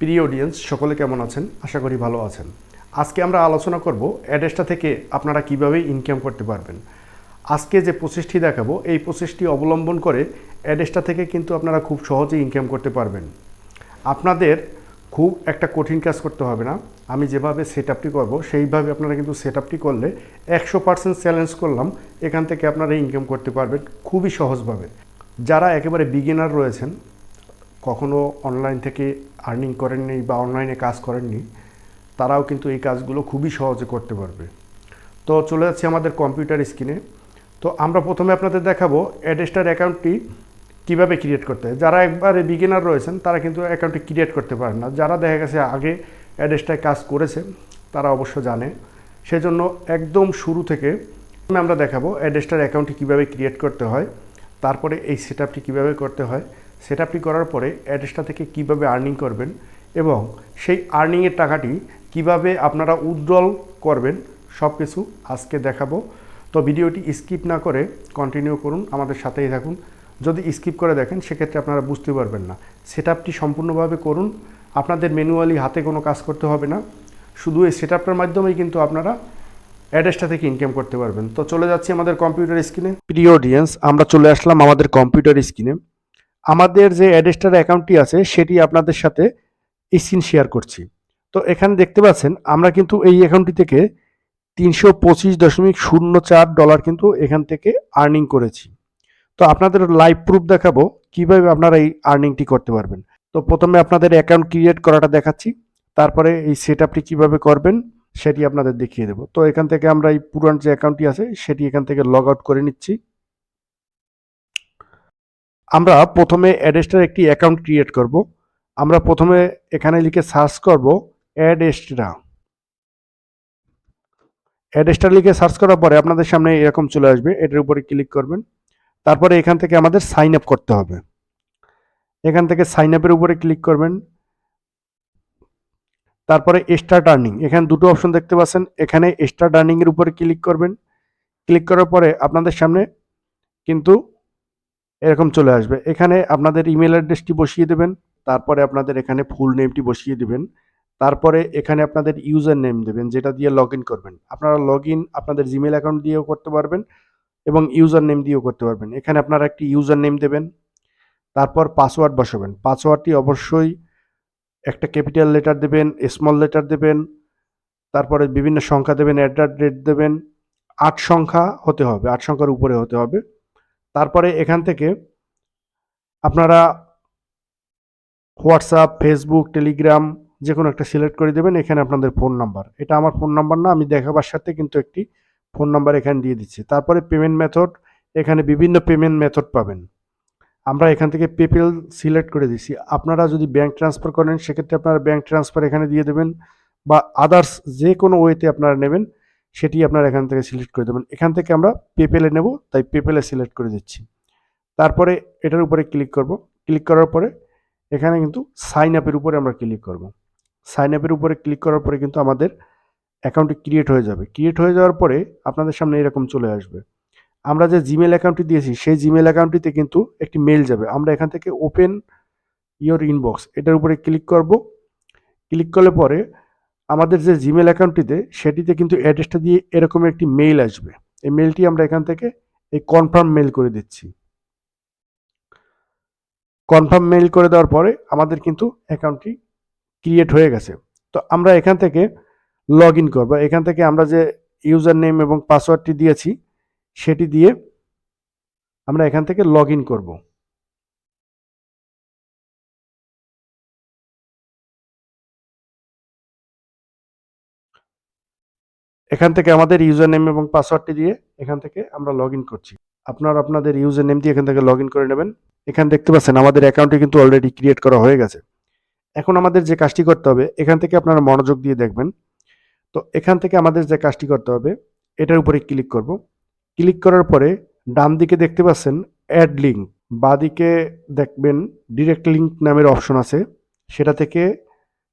প্রিয় অডিয়েন্স সকলে কেমন আছেন? আশা করি ভালো আছেন। আজকে আমরা আলোচনা করব অ্যাডেস্টা থেকে আপনারা কিভাবে ইনকাম করতে পারবেন। আজকে যে প্রসেসটি দেখাবো এই প্রসেসটি অবলম্বন করে অ্যাডেস্টা থেকে কিন্তু আপনারা খুব সহজেই ইনকাম করতে পারবেন। আপনাদের খুব একটা কঠিন কাজ করতে হবে না। আমি যেভাবে সেট আপটি করবো সেইভাবে আপনারা কিন্তু সেট আপটি করলে 100% চ্যালেঞ্জ করলাম, এখান থেকে আপনারা ইনকাম করতে পারবেন খুবই সহজভাবে। যারা একেবারে বিগিনার রয়েছেন, কখনো অনলাইন থেকে আর্নিং করেননি বা অনলাইনে কাজ করেননি, তারাও কিন্তু এই কাজগুলো খুবই সহজে করতে পারবে। তো চলে যাচ্ছি আমাদের কম্পিউটার স্ক্রিনে। তো আমরা প্রথমে আপনাদের দেখাবো অ্যাডেস্টার অ্যাকাউন্টটি কীভাবে ক্রিয়েট করতে হয়। যারা একবারে বিগিনার রয়েছেন তারা কিন্তু অ্যাকাউন্টটি ক্রিয়েট করতে পারেন না। যারা দেখা গেছে আগে অ্যাডেস্টায় কাজ করেছে তারা অবশ্য জানে। সেজন্য একদম শুরু থেকে আমরা দেখাবো অ্যাডেস্টার অ্যাকাউন্টটি কীভাবে ক্রিয়েট করতে হয়, তারপরে এই সেট আপটি কীভাবে করতে হয়, সেট আপটি করার পরে অ্যাডেস্টা থেকে কিভাবে আর্নিং করবেন এবং সেই আর্নিংয়ের টাকাটি কিভাবে আপনারা উইথড্রল করবেন, সব কিছু আজকে দেখাবো। তো ভিডিওটি স্কিপ না করে কন্টিনিউ করুন, আমাদের সাথেই থাকুন। যদি স্কিপ করে দেখেন সেক্ষেত্রে আপনারা বুঝতে পারবেন না। সেট আপটি সম্পূর্ণভাবে করুন, আপনাদের ম্যানুয়ালি হাতে কোনো কাজ করতে হবে না। শুধু এই সেট আপটার মাধ্যমেই কিন্তু আপনারা অ্যাডেস্টা থেকে ইনকাম করতে পারবেন। তো চলে যাচ্ছি আমাদের কম্পিউটার স্ক্রিনে। প্রিয় অডিয়েন্স, আমরা চলে আসলাম আমাদের কম্পিউটার স্ক্রিনে। আমাদের যে অ্যাডেস্টার অ্যাকাউন্টটি আছে সেটি আপনাদের সাথে স্ক্রিন শেয়ার করছি। তো এখানে দেখতে পাচ্ছেন আমরা কিন্তু এই অ্যাকাউন্টটি থেকে $325.04 কিন্তু এখান থেকে আর্নিং করেছি। তো আপনাদের লাইভ প্রুফ দেখাবো কিভাবে আপনারা এই আর্নিংটি করতে পারবেন। তো প্রথমে আপনাদের অ্যাকাউন্ট ক্রিয়েট করাটা দেখাচ্ছি, তারপরে এই সেট আপটি কীভাবে করবেন সেটি আপনাদের দেখিয়ে দেবো। তো এখান থেকে আমরা এই পুরান যে অ্যাকাউন্টটি আছে সেটি এখান থেকে লগ আউট করে নিচ্ছি। আমরা প্রথমে অ্যাডেস্টার একটি অ্যাকাউন্ট ক্রিয়েট করব। আমরা প্রথমে এখানে লিখে সার্চ করব অ্যাডেস্টা। অ্যাডেস্টা লিখে সার্চ করার পরে আপনাদের সামনে এরকম চলে আসবে, এটার উপরে ক্লিক করবেন। তারপরে এখান থেকে আমাদের সাইন আপ করতে হবে। এখান থেকে সাইন আপের উপরে ক্লিক করবেন। তারপরে স্টার্ট আর্নিং, এখানে দুটো অপশন দেখতে পাচ্ছেন, এখানে স্টার্ট আর্নিং এর উপরে ক্লিক করবেন। ক্লিক করার পরে আপনাদের সামনে কিন্তু এরকম চলে আসবে। এখানে আপনাদের ইমেল অ্যাড্রেসটি বসিয়ে দেবেন, তারপরে আপনাদের এখানে ফুল নেমটি বসিয়ে দিবেন, তারপরে এখানে আপনাদের ইউজার নেম দেবেন যেটা দিয়ে লগ ইন করবেন। আপনারা লগ ইন আপনাদের জিমেল অ্যাকাউন্ট দিয়েও করতে পারবেন এবং ইউজার নেম দিয়েও করতে পারবেন। এখানে আপনারা একটি ইউজার নেম দেবেন, তারপর পাসওয়ার্ড বসাবেন। পাসওয়ার্ডটি অবশ্যই একটা ক্যাপিটাল লেটার দেবেন, স্মল লেটার দেবেন, তারপরে বিভিন্ন সংখ্যা দেবেন, অ্যাট দ্য রেট দেবেন। 8 সংখ্যা হতে হবে, 8 সংখ্যার উপরে হতে হবে। তারপরে এখান থেকে আপনারা হোয়াটসঅ্যাপ, ফেসবুক, টেলিগ্রাম যে কোনো একটা সিলেক্ট করে দেবেন। এখানে আপনাদের ফোন নাম্বার, এটা আমার ফোন নাম্বার না, আমি দেখাবার সাথে কিন্তু একটি ফোন নাম্বার এখানে দিয়ে দিচ্ছি। তারপরে পেমেন্ট মেথড, এখানে বিভিন্ন পেমেন্ট মেথড পাবেন। আমরা এখান থেকে পেপেল সিলেক্ট করে দিচ্ছি। আপনারা যদি ব্যাঙ্ক ট্রান্সফার করেন সেক্ষেত্রে আপনারা ব্যাঙ্ক ট্রান্সফার এখানে দিয়ে দেবেন, বা আদার্স যে কোনো ওয়েতে আপনারা নেবেন সেটি আপনারা এখান থেকে সিলেক্ট করে দেবেন। এখান থেকে আমরা পেপেলে নেব, তাই পেপেলে সিলেক্ট করে দিচ্ছি। তারপরে এটার উপরে ক্লিক করব। ক্লিক করার পরে এখানে কিন্তু সাইন আপের উপরে আমরা ক্লিক করব। সাইন আপের উপরে ক্লিক করার পরে কিন্তু আমাদের অ্যাকাউন্টটি ক্রিয়েট হয়ে যাবে। ক্রিয়েট হয়ে যাওয়ার পরে আপনাদের সামনে এরকম চলে আসবে। আমরা যে জিমেল অ্যাকাউন্টটি দিয়েছি সেই জিমেল অ্যাকাউন্টটিতে কিন্তু একটি মেল যাবে। আমরা এখান থেকে ওপেন ইওর ইনবক্স এটার উপরে ক্লিক করব। ক্লিক করলে পরে আমাদের যে জিমেল অ্যাকাউন্টটিতে সেটিতে কিন্তু অ্যাড্রেসটা দিয়ে এরকম একটি মেইল আসবে। এই মেইলটি আমরা এখান থেকে এই কনফার্ম মেইল করে দিচ্ছি। কনফার্ম মেইল করে দেওয়ার পরে আমাদের কিন্তু অ্যাকাউন্টটি ক্রিয়েট হয়ে গেছে। তো আমরা এখান থেকে লগ ইন করবো। এখান থেকে আমরা যে ইউজার নেম এবং পাসওয়ার্ডটি দিয়েছি সেটি দিয়ে আমরা এখান থেকে লগ ইন করবো। এখান থেকে আমাদের ইউজার নেম এবং পাসওয়ার্ডটি দিয়ে এখান থেকে আমরা লগ ইন করছি। আপনারা আপনাদের ইউজার নেম দিয়ে এখান থেকে লগ ইন করে নেবেন। এখানে দেখতে পাচ্ছেন আমাদের অ্যাকাউন্টটি কিন্তু অলরেডি ক্রিয়েট করা হয়ে গেছে। এখন আমাদের যে কাজটি করতে হবে এখান থেকে আপনারা মনোযোগ দিয়ে দেখবেন। তো এখান থেকে আমাদের যে কাজটি করতে হবে এটার উপরে ক্লিক করব। ক্লিক করার পরে ডান দিকে দেখতে পাচ্ছেন অ্যাড লিঙ্ক, বাঁদিকে দেখবেন ডিরেক্ট লিঙ্ক নামের অপশন আছে, সেটা থেকে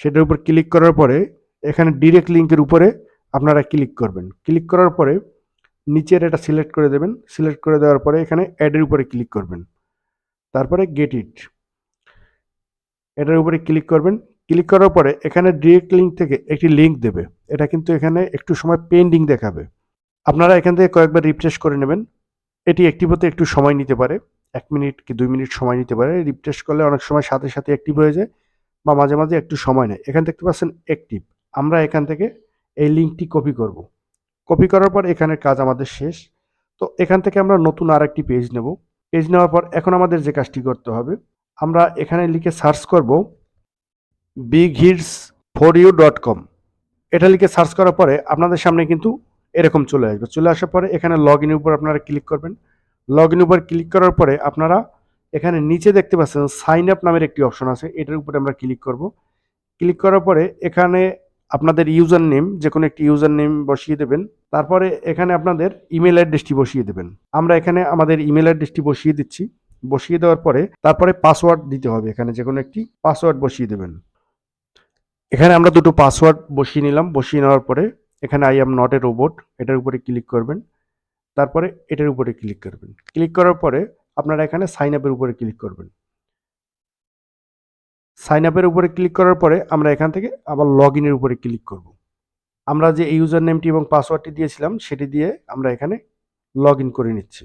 সেটার উপর ক্লিক করার পরে এখানে ডিরেক্ট লিঙ্কের উপরে আপনারা ক্লিক করবেন। ক্লিক করার পরে নিচের এটা সিলেক্ট করে দেবেন। সিলেক্ট করে দেওয়ার পরে এখানে অ্যাডের উপরে ক্লিক করবেন, তারপরে গেট ইট এটার উপরে ক্লিক করবেন। ক্লিক করার পরে এখানে ডিরেক্ট লিঙ্ক থেকে একটি লিঙ্ক দেবে। এটা কিন্তু এখানে একটু সময় পেন্ডিং দেখাবে। আপনারা এখান থেকে কয়েকবার রিফ্রেশ করে নেবেন। এটি অ্যাক্টিভ হতে একটু সময় নিতে পারে, 1 মিনিট কি 2 মিনিট সময় নিতে পারে। রিফ্রেশ করলে অনেক সময় সাথে সাথে অ্যাক্টিভ হয়ে যায় বা মাঝে মাঝে একটু সময় নেয়। এখানে দেখতে পাচ্ছেন অ্যাক্টিভ। আমরা এখান থেকে এই লিঙ্কটি কপি করব। কপি করার পর এখানের কাজ আমাদের শেষ। তো এখান থেকে আমরা নতুন আরেকটি পেজ নেব। পেজ নেওয়ার পর এখন আমাদের যে কাজটি করতে হবে, আমরা এখানে লিখে সার্চ করব bighitsforyou.com। এটা লিখে সার্চ করার পরে আপনাদের সামনে কিন্তু এরকম চলে আসবে। চলে আসার পরে এখানে লগ ইনের উপর আপনারা ক্লিক করবেন। লগ ইনের উপর ক্লিক করার পরে আপনারা এখানে নিচে দেখতে পাচ্ছেন সাইন আপ নামের একটি অপশন আছে, এটার উপরে আমরা ক্লিক করব। ক্লিক করার পরে এখানে আপনাদের ইউজার নেম, যে কোনো একটি ইউজার নেম বসিয়ে দেবেন। তারপরে এখানে আপনাদের ইমেল অ্যাড্রেসটি বসিয়ে দেবেন। আমরা এখানে আমাদের ইমেল অ্যাড্রেসটি বসিয়ে দিচ্ছি। বসিয়ে দেওয়ার পরে তারপরে পাসওয়ার্ড দিতে হবে। এখানে যে কোনো একটি পাসওয়ার্ড বসিয়ে দেবেন। এখানে আমরা দুটো পাসওয়ার্ড বসিয়ে নিলাম। বসিয়ে নেওয়ার পরে এখানে I am not a robot, এটার উপরে ক্লিক করবেন। তারপরে এটার উপরে ক্লিক করবেন। ক্লিক করার পরে আপনারা এখানে সাইন আপের উপরে ক্লিক করবেন। সাইন আপের উপরে ক্লিক করার পরে আমরা এখান থেকে আবার লগ ইনের উপরে ক্লিক করব। আমরা যে ইউজার নেমটি এবং পাসওয়ার্ডটি দিয়েছিলাম সেটি দিয়ে আমরা এখানে লগ ইন করে নিচ্ছি।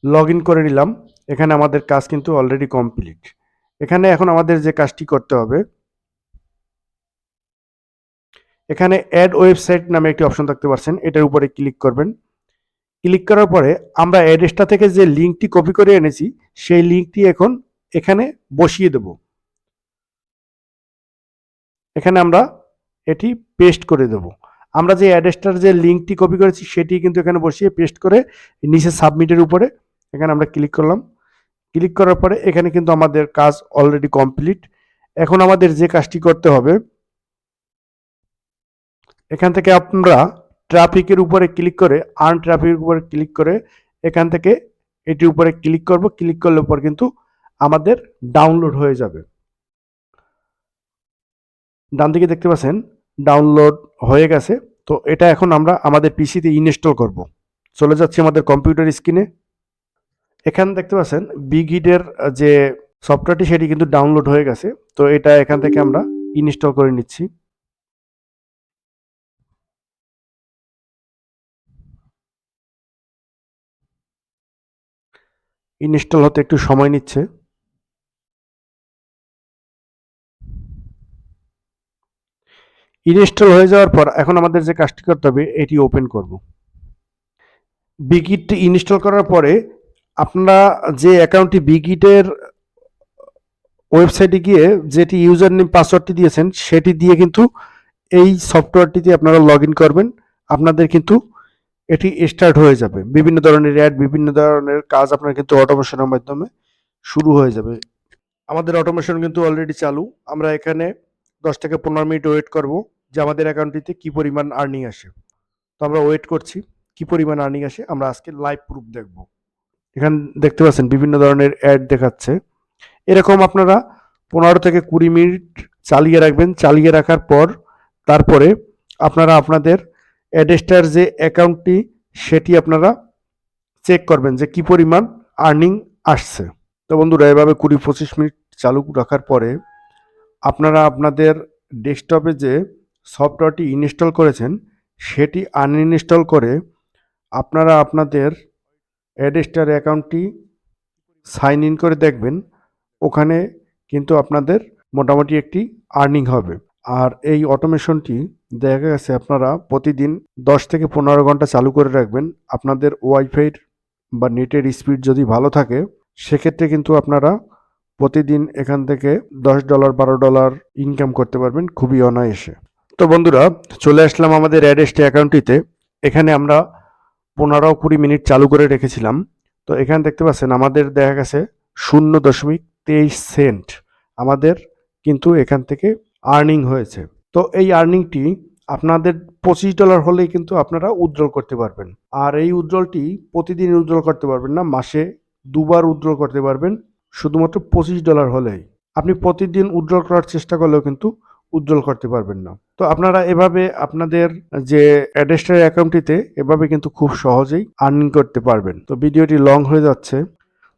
লগ ইন করে নিলাম। এখানে আমাদের কাজ কিন্তু অলরেডি কমপ্লিট। এখানে এখন আমাদের যে কাজটি করতে হবে, এখানে অ্যাড ওয়েবসাইট নামে একটি অপশন থাকতে পারছেন, এটার উপরে ক্লিক করবেন। ক্লিক করার পরে আমরা অ্যাড্রেসটা থেকে যে লিঙ্কটি কপি করে এনেছি সেই লিঙ্কটি এখন এখানে বসিয়ে দেব। এখানে আমরা এটি পেস্ট করে দেব। আমরা যে অ্যাড্রেসটার যে লিঙ্কটি কপি করেছি সেটি কিন্তু এখানে বসিয়ে পেস্ট করে নিচে সাবমিটের উপরে এখানে আমরা ক্লিক করলাম। ক্লিক করার পরে এখানে কিন্তু আমাদের কাজ অলরেডি কমপ্লিট। এখন আমাদের যে কাজটি করতে হবে, এখান থেকে আমরা ট্রাফিকের উপরে ক্লিক করে আর্ন ট্রাফিকের উপরে ক্লিক করে এখান থেকে এটির উপরে ক্লিক করব। ক্লিক করলে পর কিন্তু আমাদের ডাউনলোড হয়ে যাবে। ডান দিকে দেখতে পাচ্ছেন ডাউনলোড হয়ে গেছে। তো এটা এখন আমরা আমাদের পিসিতে ইনস্টল করব। চলে যাচ্ছি আমাদের কম্পিউটার স্ক্রিনে। এখানে দেখতে পাচ্ছেন বিগিটের যে সফটওয়্যারটি সেটি কিন্তু ডাউনলোড হয়ে গেছে। তো এটা এখান থেকে আমরা ইনস্টল করে নিচ্ছি। ইনস্টল হতে একটু সময় নিচ্ছে। ইনস্টল হয়ে যাওয়ার পর এখন আমাদের যে কাজটি করতে হবে এটি ওপেন করব। বিগিট ইনস্টল করার পরে আপনারা যে অ্যাকাউন্টটি বিগিটের ওয়েবসাইটে গিয়ে যেটি ইউজার নেম পাসওয়ার্ডটি দিয়েছেন সেটি দিয়ে কিন্তু এই সফটওয়্যারটিতে আপনারা লগ ইন করবেন। আপনাদের কিন্তু এটি স্টার্ট হয়ে যাবে। বিভিন্ন ধরনের অ্যাড, বিভিন্ন ধরনের কাজ আপনার কিন্তু অটোমেশনের মাধ্যমে শুরু হয়ে যাবে। আমাদের অটোমেশন কিন্তু অলরেডি চালু। আমরা এখানে 10 থেকে 15 মিনিট ওয়েট করব যে আমাদের অ্যাকাউন্টটিতে কি পরিমাণ আর্নিং আসে। তো আমরা ওয়েট করছি কি পরিমাণ আর্নিং আসে, আমরা আজকে লাইভ প্রুফ দেখব। এখানে দেখতে পাচ্ছেন বিভিন্ন ধরনের অ্যাড দেখাচ্ছে। এরকম আপনারা 15 থেকে 20 মিনিট চালিয়ে রাখবেন। চালিয়ে রাখার পর তারপরে আপনারা আপনাদের অ্যাডেস্টার যে অ্যাকাউন্টটি সেটি আপনারা চেক করবেন যে কি পরিমাণ আর্নিং আসছে। তো বন্ধুরা এভাবে 20-25 মিনিট চালু রাখার পরে আপনারা আপনাদের ডেস্কটপে যে সফটওয়্যারটি ইনস্টল করেছেন সেটি আনইনস্টল করে আপনারা আপনাদের অ্যাডেস্টার অ্যাকাউন্টটি সাইন ইন করে দেখবেন। ওখানে কিন্তু আপনাদের মোটামুটি একটি আর্নিং হবে। আর এই অটোমেশনটি দেখা গেছে আপনারা প্রতিদিন 10 থেকে 15 ঘন্টা চালু করে রাখবেন। আপনাদের ওয়াইফাইয়ের বা নেটের স্পিড যদি ভালো থাকে সেক্ষেত্রে কিন্তু আপনারা প্রতিদিন এখান থেকে $10 $12 ইনকাম করতে পারবেন খুবই অনায়াসে। তো বন্ধুরা চলে আসলাম আমাদের অ্যাডেস্ট অ্যাকাউন্টটিতে। এখানে আমরা 15-20 মিনিট চালু করে রেখেছিলাম। তো এখানে দেখতে পাচ্ছেন আমাদের দেখা গেছে 0.23 সেন্ট আমাদের কিন্তু এখান থেকে আর্নিং হয়েছে। তো এই আর্নিংটি আপনাদের $25 হলেই কিন্তু আপনারা উইথড্রল করতে পারবেন। আর এই উইথড্রলটি প্রতিদিন উইথড্রল করতে পারবেন না, মাসে 2 বার উইথড্রল করতে পারবেন শুধুমাত্র $25 হলেই। আপনি প্রতিদিন উইথড্রল করার চেষ্টা করলেও কিন্তু উইথড্রল করতে পারবেন না। তো আপনারা এভাবে আপনাদের যে অ্যাডেস্টার অ্যাকাউন্টটিতে এভাবে কিন্তু খুব সহজেই আর্নিং করতে পারবেন। তো ভিডিওটি লং হয়ে যাচ্ছে।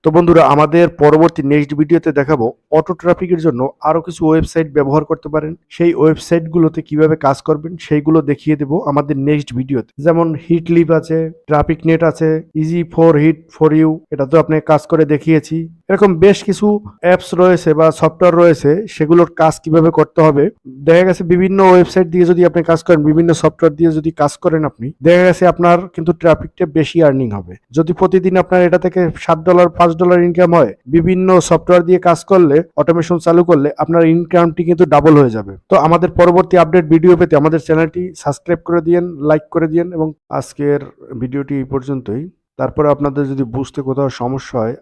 তো বন্ধুরা, আমাদের পরবর্তী নেক্সট ভিডিওতে দেখাবো অটো ট্রাফিকের জন্য আরো কিছু ওয়েবসাইট ব্যবহার করতে পারেন। সেই ওয়েবসাইটগুলোতে কিভাবে কাজ করবেন সেইগুলো দেখিয়ে দেব আমাদের নেক্সট ভিডিওতে। যেমন হিটলিপ আছে, ট্রাফিক নেট আছে, easy for hit for you, এটা তো আপনি কাজ করে দেখিয়েছি। এরকম বেশ কিছু অ্যাপস রয়েছে বা সফটওয়্যার রয়েছে, সেগুলোর কাজ কিভাবে করতে হবে। দেখা গেছে বিভিন্ন ওয়েবসাইট দিয়ে যদি আপনি কাজ করেন, বিভিন্ন সফটওয়্যার দিয়ে যদি কাজ করেন, আপনি দেখা গেছে আপনার কিন্তু ট্রাফিকটা বেশি আর্নিং হবে। যদি প্রতিদিন আপনার এটা থেকে $7 $5 ইনকাম হয়, বিভিন্ন সফটওয়্যার দিয়ে কাজ করলে, অটোমেশন চালু করলে আপনার ইনকামটি কিন্তু ডাবল হয়ে যাবে। তো আমাদের পরবর্তী আপডেট ভিডিও পেতে আমাদের চ্যানেলটি সাবস্ক্রাইব করে দিন, লাইক করে দিন। এবং আজকের ভিডিওটি এই পর্যন্তই। তারপরে আপনাদের যদি বুঝতে কোথাও সমস্যা হয়,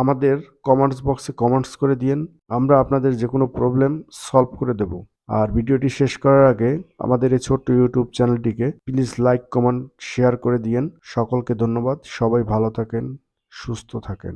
আমাদের কমেন্টস বক্সে কমেন্টস করে দিন। আমরা আপনাদের যে কোনো প্রবলেম সলভ করে দেব। আর ভিডিওটি শেষ করার আগে আমাদের এই ছোট্ট ইউটিউব চ্যানেলটিকে প্লিজ লাইক, কমেন্ট, শেয়ার করে দিন। সকলকে ধন্যবাদ। সবাই ভালো থাকেন, সুস্থ থাকেন।